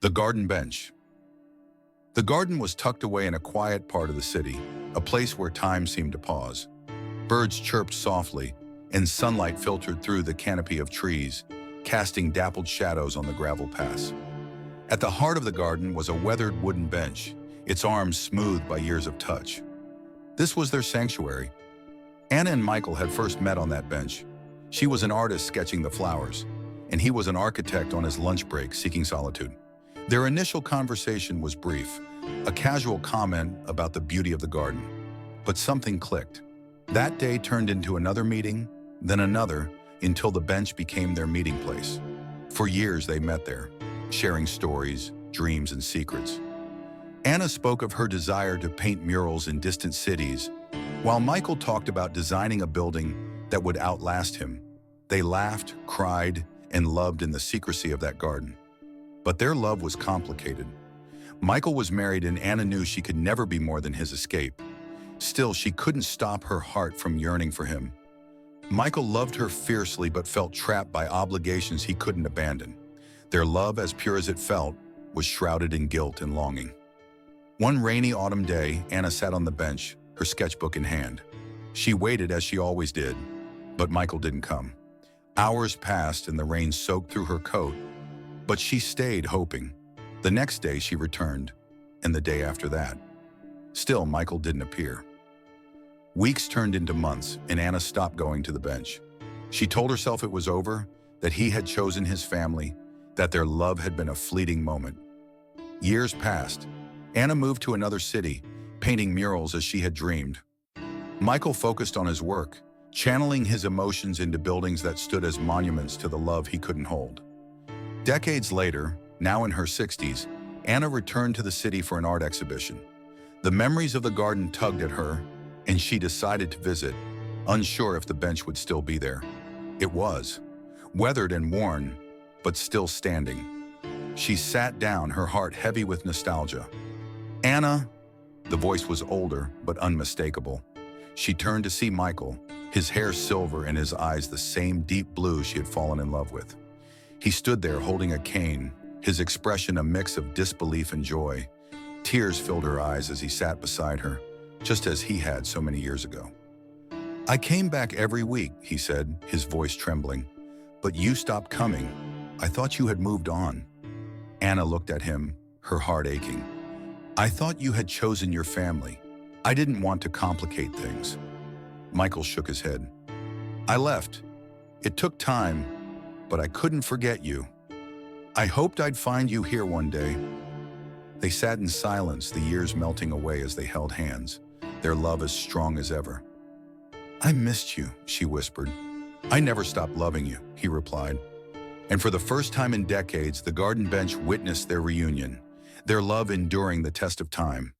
The garden bench. The garden was tucked away in a quiet part of the city, a place where time seemed to pause. Birds chirped softly, and sunlight filtered through the canopy of trees, casting dappled shadows on the gravel paths. At the heart of the garden was a weathered wooden bench, its arms smoothed by years of touch. This was their sanctuary. Anna and Michael had first met on that bench. She was an artist sketching the flowers, and he was an architect on his lunch break seeking solitude. Their initial conversation was brief, a casual comment about the beauty of the garden. But something clicked. That day turned into another meeting, then another, until the bench became their meeting place. For years they met there, sharing stories, dreams, and secrets. Anna spoke of her desire to paint murals in distant cities, while Michael talked about designing a building that would outlast him. They laughed, cried, and loved in the secrecy of that garden. But their love was complicated. Michael was married and Anna knew she could never be more than his escape. Still, she couldn't stop her heart from yearning for him. Michael loved her fiercely but felt trapped by obligations he couldn't abandon. Their love, as pure as it felt, was shrouded in guilt and longing. One rainy autumn day, Anna sat on the bench, her sketchbook in hand. She waited as she always did, but Michael didn't come. Hours passed and the rain soaked through her coat, but she stayed hoping. The next day she returned, and the day after that. Still, Michael didn't appear. Weeks turned into months, and Anna stopped going to the bench. She told herself it was over, that he had chosen his family, that their love had been a fleeting moment. Years passed. Anna moved to another city, painting murals as she had dreamed. Michael focused on his work, channeling his emotions into buildings that stood as monuments to the love he couldn't hold. Decades later, now in her 60s, Anna returned to the city for an art exhibition. The memories of the garden tugged at her, and she decided to visit, unsure if the bench would still be there. It was, weathered and worn, but still standing. She sat down, her heart heavy with nostalgia. "Anna," the voice was older but unmistakable. She turned to see Michael, his hair silver and his eyes the same deep blue she had fallen in love with. He stood there holding a cane, his expression a mix of disbelief and joy. Tears filled her eyes as he sat beside her, just as he had so many years ago. "I came back every week," he said, his voice trembling. "But you stopped coming. I thought you had moved on." Anna looked at him, her heart aching. "I thought you had chosen your family. I didn't want to complicate things." Michael shook his head. "I left. It took time, but I couldn't forget you. I hoped I'd find you here one day." They sat in silence, the years melting away as they held hands, their love as strong as ever. "I missed you," she whispered. "I never stopped loving you," he replied. And for the first time in decades, the garden bench witnessed their reunion, their love enduring the test of time.